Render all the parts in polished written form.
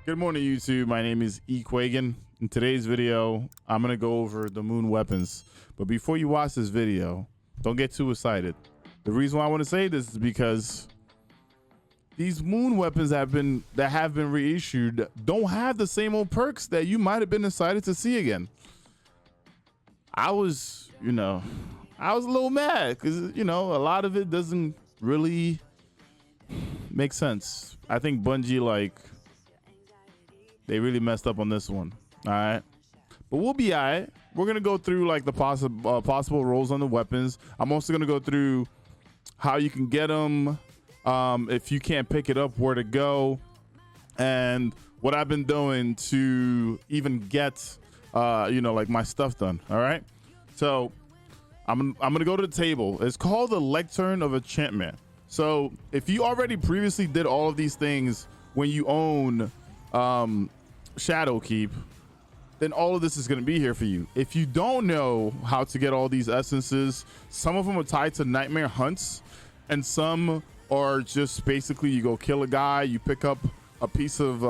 Good morning, YouTube. My name is Ekuegan. In today's video, I'm going to go over the moon weapons. But before you watch this video, don't get too excited. The reason why I want to say this is because these moon weapons that have been reissued don't have the same old perks that you might have been excited to see again. I was a little mad because, a lot of it doesn't really make sense. I think Bungie, they really messed up on this one. All right, but we'll be all right. We're gonna go through the possible roles on the weapons. I'm also gonna go through how you can get them, if you can't pick it up, where to go, and what I've been doing to even get my stuff done. All right, so I'm gonna go to the table. It's called the Lectern of Enchantment. So if you already previously did all of these things when you own Shadowkeep, then all of this is going to be here for you. If you don't know how to get all these essences, some of them are tied to nightmare hunts, and some are just basically you go kill a guy, you pick up a piece of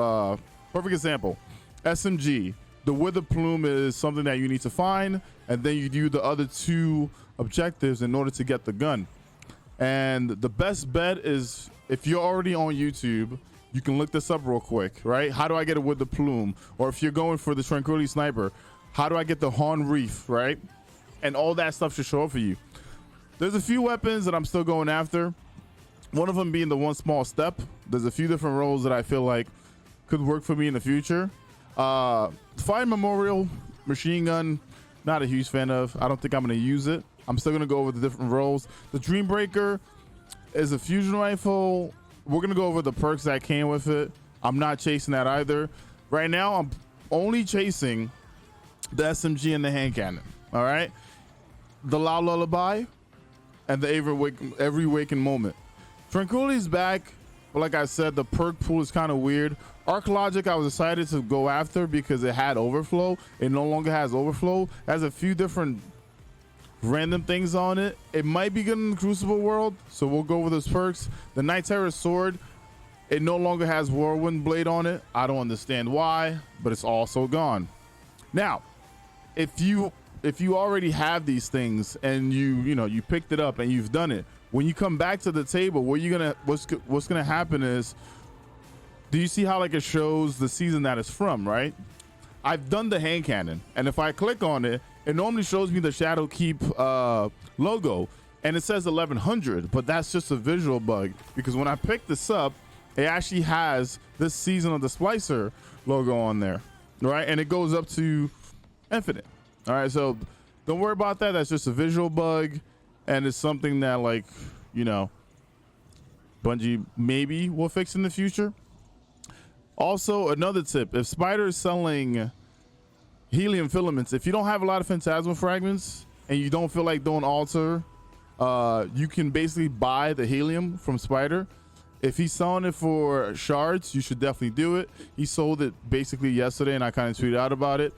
perfect example, SMG. The Wither Plume is something that you need to find, and then you do the other two objectives in order to get the gun. And the best bet is, if you're already on YouTube, you can look this up real quick, right? How do I get it with the plume? Or if you're going for the Tranquility sniper, how do I get the Horn Reef, right? And all that stuff should show up for you. There's a few weapons that I'm still going after. One of them being the one small step. There's a few different roles that I feel like could work for me in the future. Fire Memorial, machine gun, not a huge fan of. I don't think I'm gonna use it. I'm still gonna go over the different roles. The Dreambreaker is a fusion rifle. We're gonna go over the perks that came with it. I'm not chasing that either. Right now, I'm only chasing the SMG and the hand cannon. All right, the Lullaby and the every waking moment. Tranquility's back, but like I said, the perk pool is kind of weird. Arc Logic, I was excited to go after because it had overflow. It no longer has overflow. It has a few different random things on it. It might be good in the Crucible world, so we'll go with those perks. The Night Terror sword, it no longer has Whirlwind Blade on it. I don't understand why, but it's also gone. Now, if you already have these things and you picked it up and you've done it, when you come back to the table, what's gonna happen is, do you see how it shows the season that it's from, right? I've done the hand cannon, and if I click on it, it normally shows me the Shadowkeep logo, and it says 1100, but that's just a visual bug, because when I pick this up, it actually has this season of the Splicer logo on there, right? And it goes up to infinite. All right, so don't worry about that. That's just a visual bug, and it's something that Bungie maybe will fix in the future. Also, another tip: if Spider is selling helium filaments, if you don't have a lot of phantasmal fragments and you don't feel like doing altar, you can basically buy the helium from Spider. If he's selling it for shards, you should definitely do it. He sold it basically yesterday, and I kind of tweeted out about it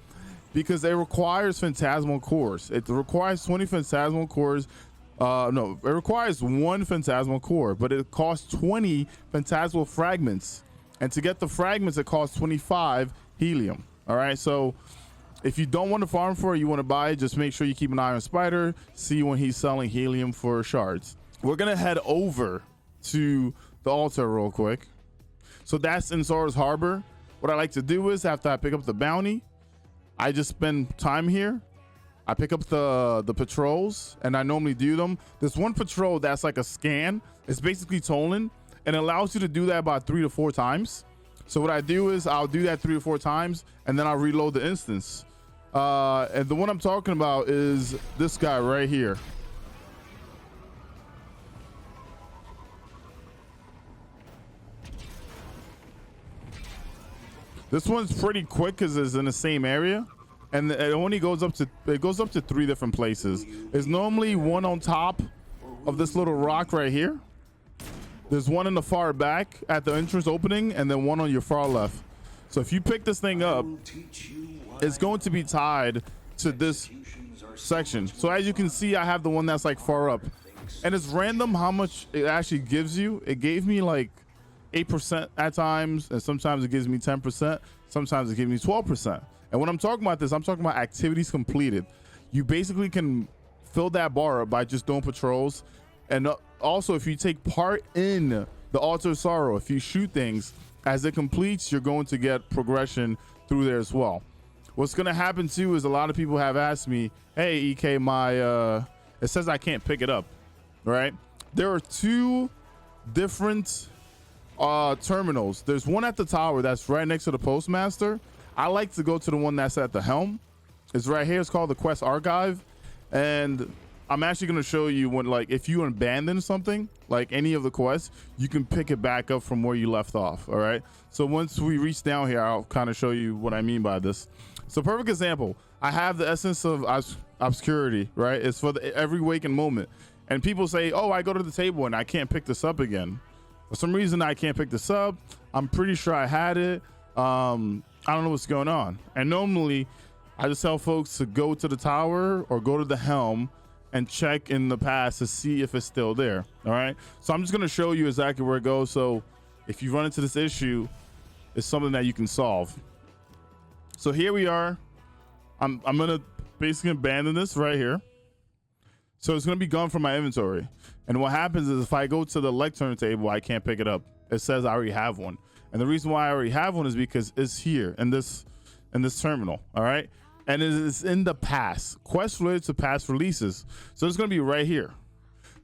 because it requires phantasmal cores. It requires 20 phantasmal cores. No, it requires one phantasmal core, but it costs 20 phantasmal fragments. And to get the fragments, it costs 25 helium. All right, so if you don't want to farm for it, you want to buy it, just make sure you keep an eye on Spider, see when he's selling helium for shards. We're gonna head over to the altar real quick. So that's in Sora's Harbor. What I like to do is, after I pick up the bounty, I just spend time here. I pick up the patrols, and I normally do them. There's one patrol that's like a scan. It's basically tolling, and it allows you to do that about 3 to 4 times. So what I do is I'll do that 3 or 4 times, and then I'll reload the instance. And the one I'm talking about is this guy right here. This one's pretty quick because it's in the same area, and it only goes up to 3 different places. There's normally one on top of this little rock right here. There's one in the far back at the entrance opening, and then one on your far left. So if you pick this thing up, it's going to be tied to this section. So as you can see, I have the one that's far up, and it's random how much it actually gives you. It gave me 8% at times, and sometimes it gives me 10%. Sometimes it gives me 12%. And when I'm talking about this, I'm talking about activities completed. You basically can fill that bar up by just doing patrols. And also, if you take part in the Altar of Sorrow, if you shoot things, as it completes, you're going to get progression through there as well. What's going to happen too is a lot of people have asked me, hey, EK, it says I can't pick it up, right? There are two different terminals. There's one at the tower that's right next to the postmaster. I like to go to the one that's at the helm. It's right here. It's called the Quest Archive. And I'm actually going to show you when, like, if you abandon something, like any of the quests, you can pick it back up from where you left off. All right. So once we reach down here, I'll kind of show you what I mean by this. So perfect example, I have the essence of obscurity, right? It's for every waking moment. And people say, oh, I go to the table and I can't pick this up again. For some reason, I can't pick this up. I'm pretty sure I had it. I don't know what's going on. And normally I just tell folks to go to the tower or go to the helm and check in the past to see if it's still there. All right. So I'm just going to show you exactly where it goes. So if you run into this issue, it's something that you can solve. So here we are. I'm going to basically abandon this right here. So it's going to be gone from my inventory. And what happens is if I go to the lectern table, I can't pick it up. It says I already have one. And the reason why I already have one is because it's here in this terminal. All right. And it is in the past. Quests related to past releases. So it's going to be right here.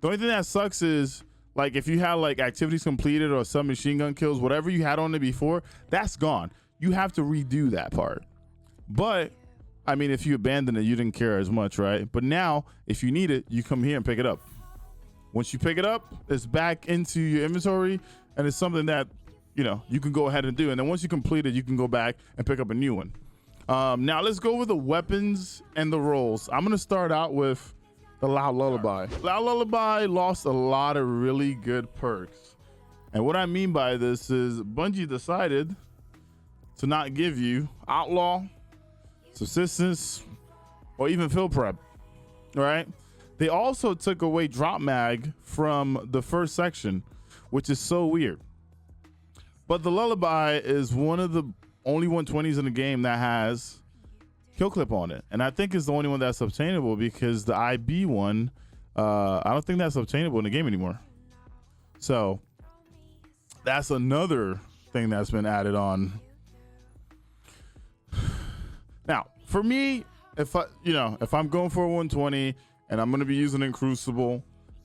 The only thing that sucks is, like, if you had like activities completed or some machine gun kills, whatever you had on it before, that's gone. You have to redo that part. But I mean, if you abandon it, you didn't care as much, right? But now if you need it, you come here and pick it up. Once you pick it up, it's back into your inventory, and it's something that, you know, you can go ahead and do. And then once you complete it, you can go back and pick up a new one. Now let's go over the weapons and the roles. I'm going to start out with the Loud Lullaby. Loud Lullaby lost a lot of really good perks. And what I mean by this is Bungie decided to not give you Outlaw, Subsistence, or even Field Prep, right? They also took away Drop Mag from the first section, which is so weird. But the Lullaby is one of the only 120s in the game that has Kill Clip on it. And I think it's the only one that's obtainable, because the IB one, I don't think that's obtainable in the game anymore. So that's another thing that's been added on. Now, for me, if I'm going for a 120 and I'm going to be using in Crucible,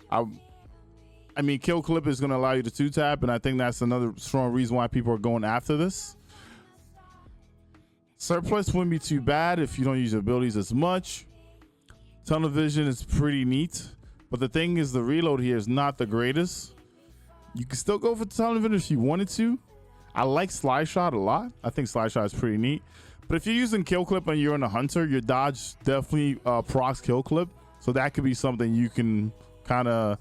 I mean, Kill Clip is going to allow you to 2-tap, and I think that's another strong reason why people are going after this. Surplus wouldn't be too bad if you don't use your abilities as much. Tunnel vision is pretty neat, but the thing is, the reload here is not the greatest. You can still go for tunnel vision if you wanted to. I like Slide Shot a lot. I think Slide Shot is pretty neat. But if you're using Kill Clip and you're in a hunter, your dodge definitely procs Kill Clip. So that could be something you can kind of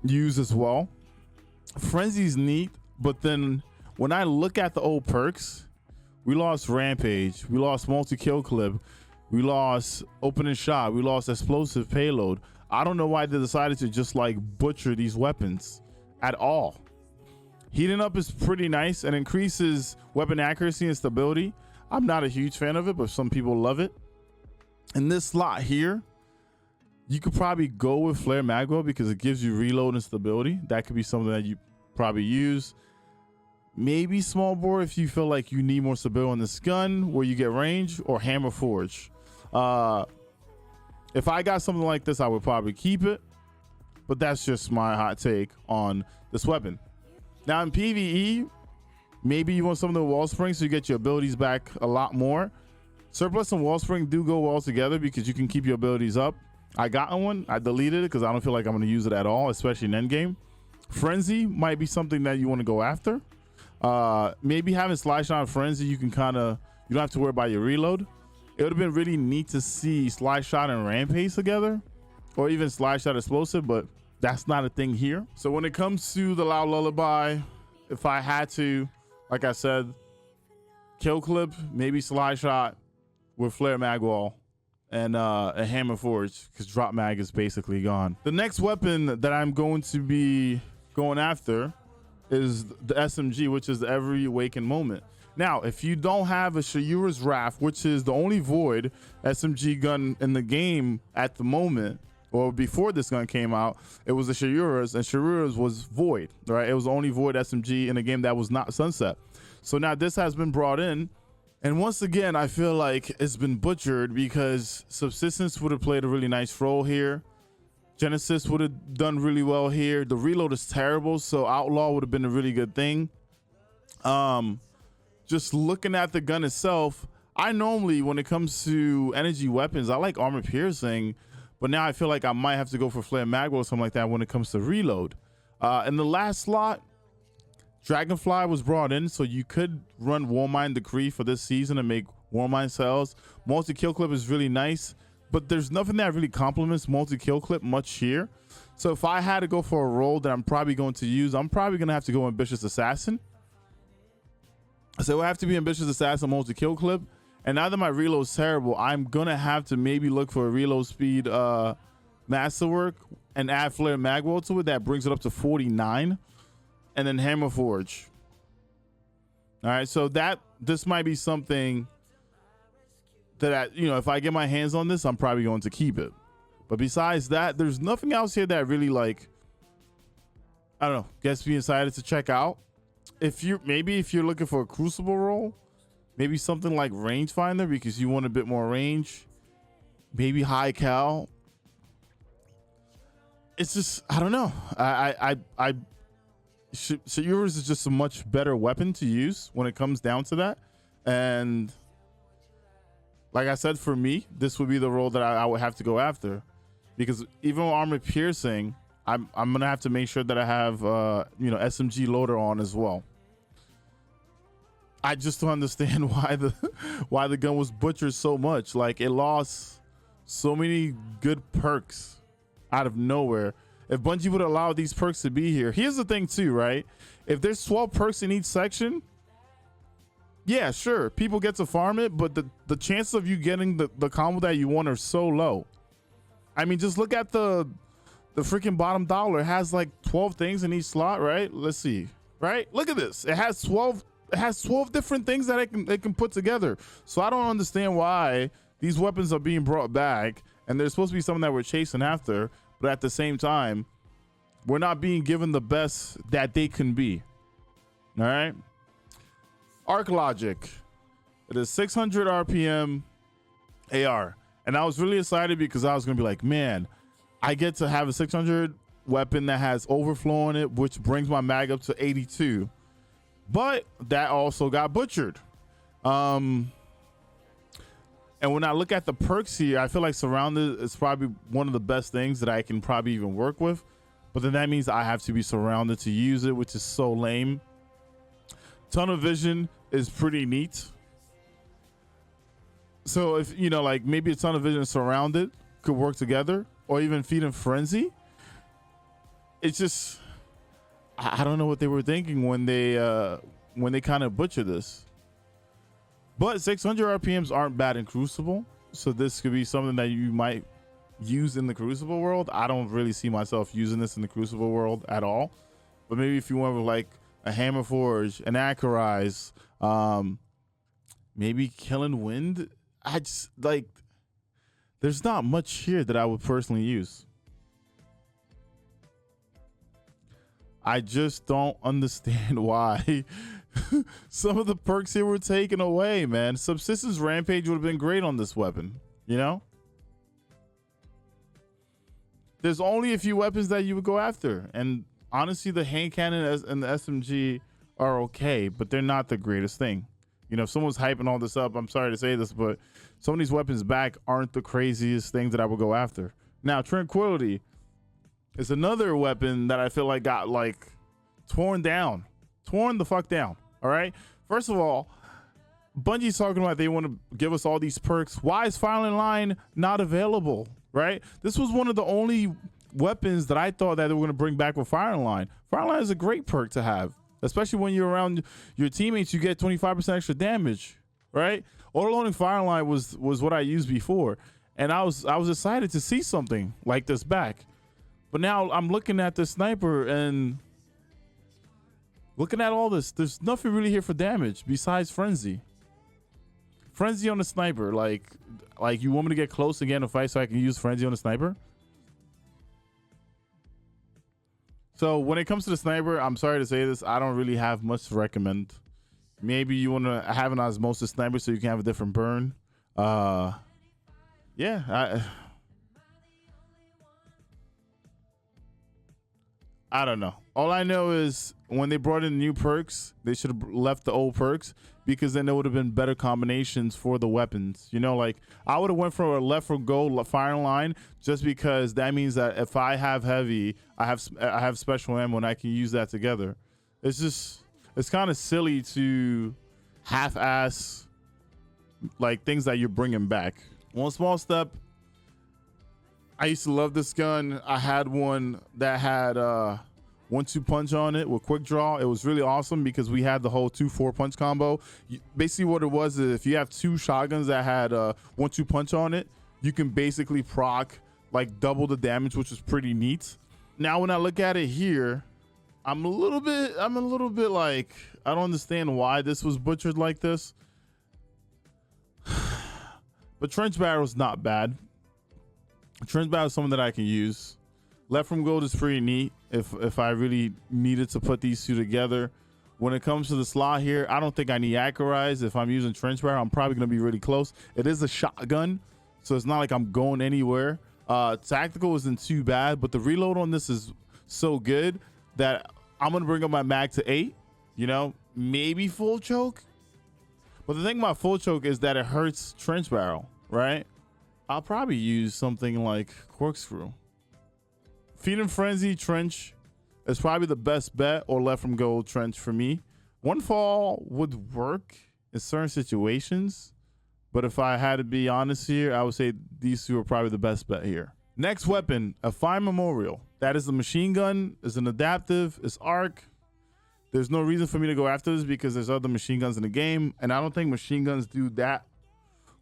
use as well. Frenzy's neat, but then when I look at the old perks, we lost Rampage, we lost Multi-Kill Clip, we lost Opening Shot, we lost Explosive Payload. I don't know why they decided to just like butcher these weapons at all. Heating Up is pretty nice and increases weapon accuracy and stability. I'm not a huge fan of it, but some people love it. In this slot here, you could probably go with Flare Magwell because it gives you reload and stability. That could be something that you probably use. Maybe Small Bore if you feel like you need more stability on this gun where you get range, or Hammer Forge. If I got something like this, I would probably keep it, but that's just my hot take on this weapon. Now in PvE, maybe you want some of the Wellspring so you get your abilities back a lot more. Surplus and Wellspring do go well together because you can keep your abilities up. I got one, I deleted it because I don't feel like I'm going to use it at all, especially in endgame. Frenzy might be something that you want to go after. Maybe having Slide Shot and Frenzy, you can you don't have to worry about your reload. It would have been really neat to see Slide Shot and Rampage together, or even Slide Shot Explosive, but that's not a thing here. So when it comes to the Loud Lullaby, if I had to, like I said, Kill Clip, maybe Slide Shot with Flare Magwell, and a Hammer Forge, because Drop Mag is basically gone. The next weapon that I'm going to be going after is the SMG, which is the Every Awakened Moment. Now, if you don't have a Shayura's Wrath, which is the only void SMG gun in the game at the moment, or before this gun came out, it was the Shayura's, and Shayura's was void, right? It was the only void SMG in a game that was not Sunset. So now this has been brought in, and once again, I feel like it's been butchered because Subsistence would have played a really nice role here. Genesis would have done really well here. The reload is terrible, so Outlaw would have been a really good thing. Just looking at the gun itself, I normally, when it comes to energy weapons, I like armor piercing, but now I feel like I might have to go for flare magwell or something like that when it comes to reload. In the last slot, Dragonfly was brought in, so you could run Warmind Decree for this season and make Warmind cells. Multi-kill clip is really nice, but there's nothing that really complements multi-kill clip much here. So if I had to go for a role that I'm probably going to use, I'm probably going to have to go Ambitious Assassin. So it would have to be Ambitious Assassin multi-kill clip. And now that my reload's terrible, I'm going to have to maybe look for a reload speed masterwork and add Flare Magwell to it. That brings it up to 49. And then Hammer Forge. All right, so this might be something that if I get my hands on this, I'm probably going to keep it. But besides that, there's nothing else here that really, like, I don't know, gets me excited to check out. If you're looking for a Crucible role, maybe something like Rangefinder because you want a bit more range. Maybe High Cal. It's just, I don't know. Yours is just a much better weapon to use when it comes down to that. And like I said, for me, this would be the role that I would have to go after, because even with armor piercing, I'm gonna have to make sure that I have SMG loader on as well. I just don't understand why the gun was butchered so much. Like, it lost so many good perks out of nowhere. If Bungie would allow these perks to be here, here's the thing too, right? If there's 12 perks in each section, yeah, sure, people get to farm it, but the chances of you getting the combo that you want are so low. I mean, just look at the freaking bottom dollar. It has like 12 things in each slot, right? Let's see, right? Look at this. It has 12 different things that it can put together. So I don't understand why these weapons are being brought back, and they're supposed to be something that we're chasing after, but at the same time, we're not being given the best that they can be. All right. Arc Logic. It is 600 RPM AR. And I was really excited because I was going to be like, man, I get to have a 600 weapon that has overflow on it, which brings my mag up to 82. But that also got butchered. And when I look at the perks here, I feel like Surrounded is probably one of the best things that I can probably even work with. But then that means I have to be surrounded to use it, which is so lame. Tunnel Vision is pretty neat. So if, like maybe a Tunnel Vision and Surrounded could work together, or even Feed and Frenzy. It's just, I don't know what they were thinking when they kind of butchered this. But 600 RPMs aren't bad in Crucible, so this could be something that you might use in the Crucible world. I don't really see myself using this in the Crucible world at all. But maybe if you went with like a Hammer Forge, an Acarize, maybe Killing Wind. I just like, there's not much here that I would personally use. I just don't understand why some of the perks here were taken away, man. Subsistence Rampage would have been great on this weapon, There's only a few weapons that you would go after. And honestly, the hand cannon and the SMG are okay, but they're not the greatest thing. If someone's hyping all this up, I'm sorry to say this, but some of these weapons back aren't the craziest things that I would go after. Now, Tranquility is another weapon that I feel like got like torn the fuck down. All right. First of all, Bungie's talking about they want to give us all these perks. Why is Firing Line not available? Right. This was one of the only weapons that I thought that they were going to bring back with Firing Line. Firing Line is a great perk to have, especially when you're around your teammates. You get 25% extra damage. Right. Auto-loading Firing Line was what I used before, and I was excited to see something like this back. But now I'm looking at the sniper, and Looking at all this, there's nothing really here for damage besides frenzy. Frenzy on the sniper, like you want me to get close again to fight so I can use frenzy on the sniper? So when it comes to the sniper, I'm sorry to say this, I don't really have much to recommend. Maybe you want to have an osmosis sniper so you can have a different burn. Yeah, I don't know. All I know is when they brought in new perks, they should have left the old perks, because then there would have been better combinations for the weapons. You know, like I would have went for a left for go firing line, just because that means that if I have heavy, I have special ammo and I can use that together. It's kind of silly to half-ass like things that you're bringing back. One small step. I used to love this gun. I had one that had 1-2 punch on it with quick draw. It was really awesome because we had the whole 2-4 punch combo. Basically what it was is if you have 2 shotguns that had 1-2 punch on it, you can basically proc like double the damage, which is pretty neat. Now when I look at it here, I'm a little bit like, I don't understand why this was butchered like this. But trench barrel is not bad. Trench barrel is something that I can use. Left from gold is pretty neat if I really needed to put these two together. When it comes to the slot here, I don't think I need accurize. If I'm using trench barrel, I'm probably going to be really close. It is a shotgun, so it's not like I'm going anywhere. Tactical isn't too bad, but the reload on this is so good that I'm going to bring up my mag to 8. You know, maybe full choke. But the thing about full choke is that it hurts trench barrel, right? I'll probably use something like corkscrew. Feed and frenzy trench is probably the best bet, or left from gold trench for me. One fall would work in certain situations, but if I had to be honest here, I would say these two are probably the best bet here. Next weapon, a fine memorial. That is a machine gun, is an adaptive, is arc. There's no reason for me to go after this because there's other machine guns in the game, and I don't think machine guns do that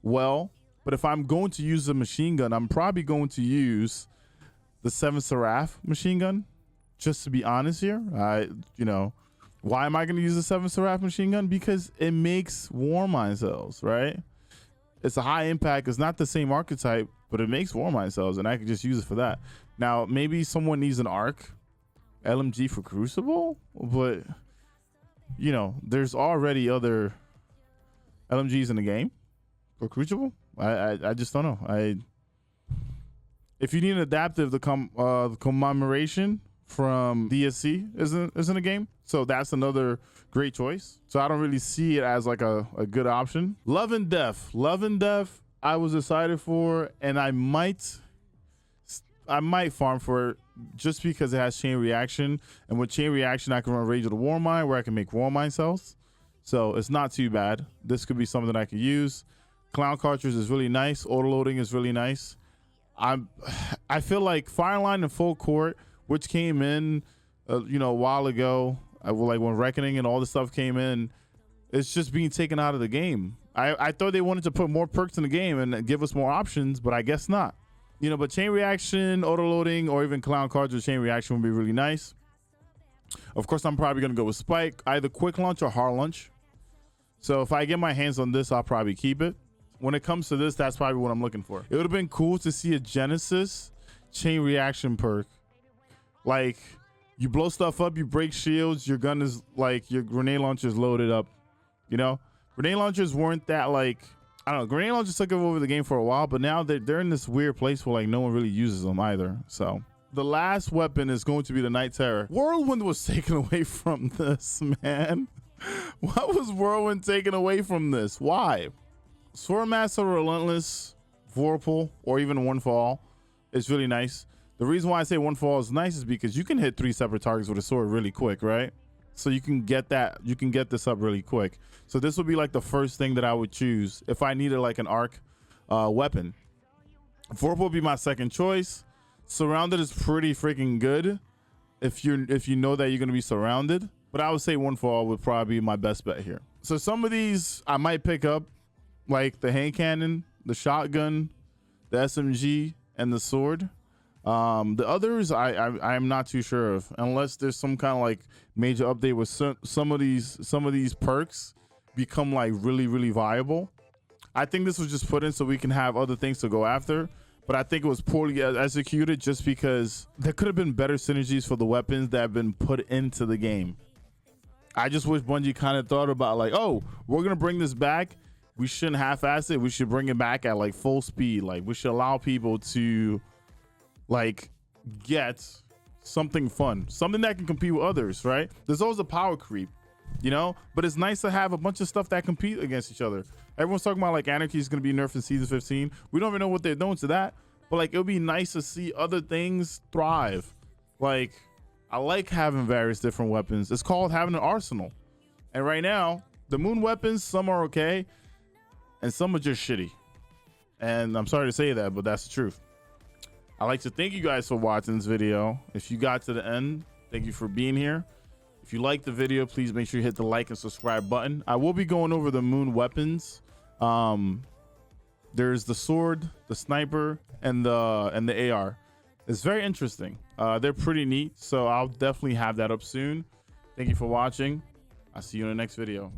well. But if I'm going to use a machine gun, I'm probably going to use the 7 Seraph machine gun. Just to be honest here, you know, why am I going to use the 7 Seraph machine gun? Because it makes war mine cells, right? It's a high impact. It's not the same archetype, but it makes war mine cells, and I can just use it for that. Now, maybe someone needs an arc LMG for Crucible, but you know, there's already other LMGs in the game for Crucible. I just don't know. If you need an adaptive, the commemoration from DSC isn't a game, so that's another great choice. So I don't really see it as like a good option. Love and Death I was excited for, and I might farm for it just because it has chain reaction, and with chain reaction I can run Rage of the War Mine where I can make war mine cells, so it's not too bad. This could be something that I could use. Clown cartridge is really nice. Auto loading is really nice. I feel like Fireline and Full Court, which came in you know, a while ago, like when Reckoning and all this stuff came in, it's just being taken out of the game. I thought they wanted to put more perks in the game and give us more options, but I guess not. You know, but chain reaction, auto loading, or even clown cartridge chain reaction would be really nice. Of course, I'm probably going to go with Spike, either quick launch or hard launch. So if I get my hands on this, I'll probably keep it. When it comes to this, that's probably what I'm looking for. It would have been cool to see a Genesis chain reaction perk. Like, you blow stuff up, you break shields, your gun is like, your grenade launcher is loaded up. You know, grenade launchers weren't that like, I don't know, grenade launchers took over the game for a while, but now they're in this weird place where like no one really uses them either. So the last weapon is going to be the Night Terror. Whirlwind was taken away from this, man. Why was Whirlwind taken away from this? Why? Swordmaster, Relentless, Vorpal, or even One Fall is really nice. The reason why I say One Fall is nice is because you can hit 3 separate targets with a sword really quick, right? So you can get that, you can get this up really quick. So this would be like the first thing that I would choose if I needed like an arc weapon. Vorpal would be my second choice. Surrounded is pretty freaking good if you know that you're gonna be surrounded. But I would say One Fall would probably be my best bet here. So some of these I might pick up, like the hand cannon, the shotgun, the SMG, and the sword. The others I'm not too sure of, unless there's some kind of like major update with some of these perks become like really viable. I think this was just put in so we can have other things to go after, but I think it was poorly executed just because there could have been better synergies for the weapons that have been put into the game. I just wish Bungie kind of thought about like, oh, we're gonna bring this back. We shouldn't half-ass it. We should bring it back at like full speed. Like we should allow people to like get something fun, something that can compete with others, right? There's always a power creep, you know, but it's nice to have a bunch of stuff that compete against each other. Everyone's talking about like Anarchy is going to be nerfed in season 15. We don't even know what they're doing to that, but like it would be nice to see other things thrive. Like I like having various different weapons. It's called having an arsenal. And right now the moon weapons, some are okay and some are just shitty, and I'm sorry to say that, but that's the truth. I'd like to thank you guys for watching this video. If you got to the end, thank you for being here. If you like the video, please make sure you hit the like and subscribe button. I will be going over the moon weapons. There's the sword, the sniper, and the AR. It's very interesting. They're pretty neat, so I'll definitely have that up soon. Thank you for watching. I'll see you in the next video.